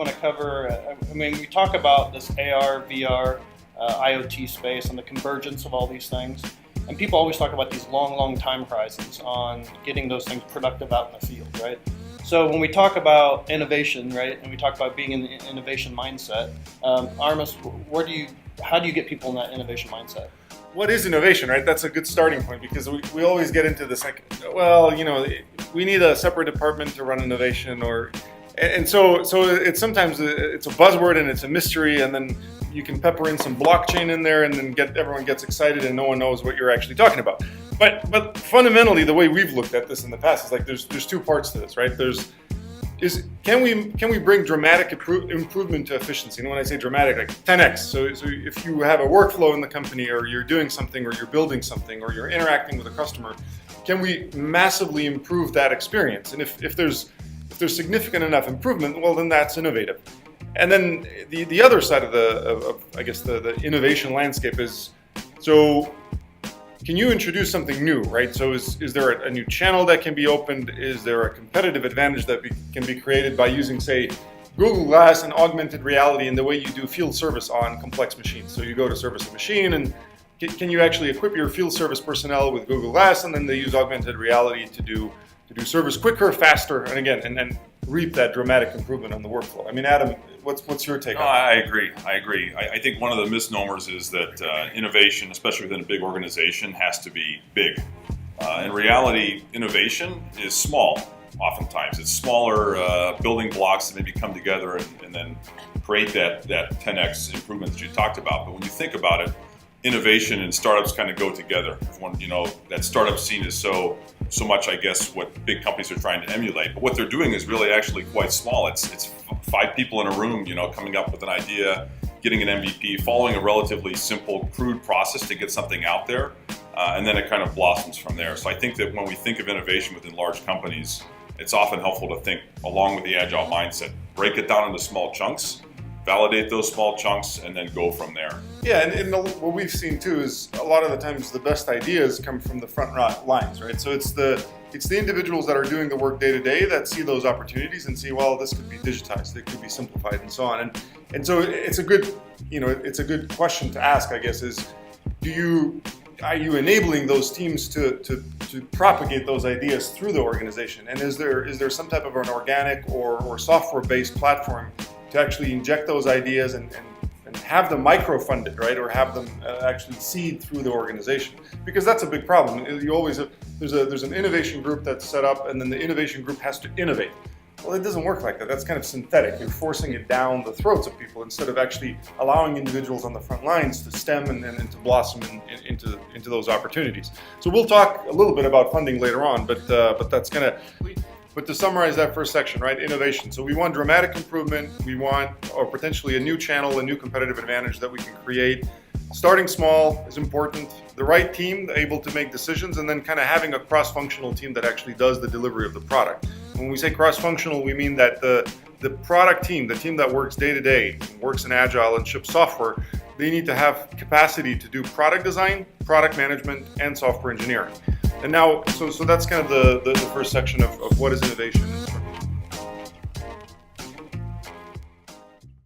want to cover. I mean, we talk about this AR, VR, IoT space and the convergence of all these things. And people always talk about these long time horizons on getting those things productive out in the field, right? So when we talk about innovation, right, and we talk about being in the innovation mindset, Armis, how do you get people in that innovation mindset? What is innovation, right? That's a good starting point, because we always get into this like, well, we need a separate department to run innovation, and so it's sometimes it's a buzzword and it's a mystery, and then you can pepper in some blockchain in there, and then everyone gets excited and no one knows what you're actually talking about. But fundamentally, the way we've looked at this in the past is like there's two parts to this, right? Can we bring dramatic improvement to efficiency? And when I say dramatic, like 10x. So if you have a workflow in the company, or you're doing something, or you're building something, or you're interacting with a customer, can we massively improve that experience? And if there's significant enough improvement, well, then that's innovative. And then the other side of the innovation landscape is, so can you introduce something new, right? So is there a new channel that can be opened? Is there a competitive advantage that can be created by using, say, Google Glass and augmented reality in the way you do field service on complex machines? So you go to service a machine, and can you actually equip your field service personnel with Google Glass, and then they use augmented reality to do service quicker, faster, and reap that dramatic improvement on the workflow? I mean, Adam, what's your take on that? I agree. I think one of the misnomers is that innovation, especially within a big organization, has to be big. In reality, innovation is small. Oftentimes, it's smaller building blocks that maybe come together and then create that 10x improvement that you talked about. But when you think about it, innovation and startups kind of go together. That startup scene is so much, I guess, what big companies are trying to emulate. But what they're doing is really actually quite small. It's 5 people in a room, coming up with an idea, getting an MVP, following a relatively simple, crude process to get something out there, and then it kind of blossoms from there. So I think that when we think of innovation within large companies, it's often helpful to think along with the agile mindset. Break it down into small chunks, validate those small chunks, and then go from there. Yeah, and what we've seen too is a lot of the times the best ideas come from the front lines, right? So it's the individuals that are doing the work day to day that see those opportunities and see, well, this could be digitized, it could be simplified, and so on. And so it's a good question to ask, I guess, is are you enabling those teams to propagate those ideas through the organization? And is there some type of an organic or software-based platform to actually inject those ideas and have them micro-funded, right? Or have them actually seed through the organization? Because that's a big problem. You always have, there's an innovation group that's set up, and then the innovation group has to innovate. Well, it doesn't work like that. That's kind of synthetic. You're forcing it down the throats of people instead of actually allowing individuals on the front lines to stem and to blossom into those opportunities. So we'll talk a little bit about funding later on, but that's kind of. But to summarize that first section, right, innovation. So we want dramatic improvement. We want, or potentially a new channel, a new competitive advantage that we can create. Starting small is important. The right team able to make decisions, and then kind of having a cross-functional team that actually does the delivery of the product. When we say cross-functional, we mean that the product team, the team that works day to day, works in Agile and ships software, they need to have capacity to do product design, product management, and software engineering. And now, so that's kind of the first section of what is innovation.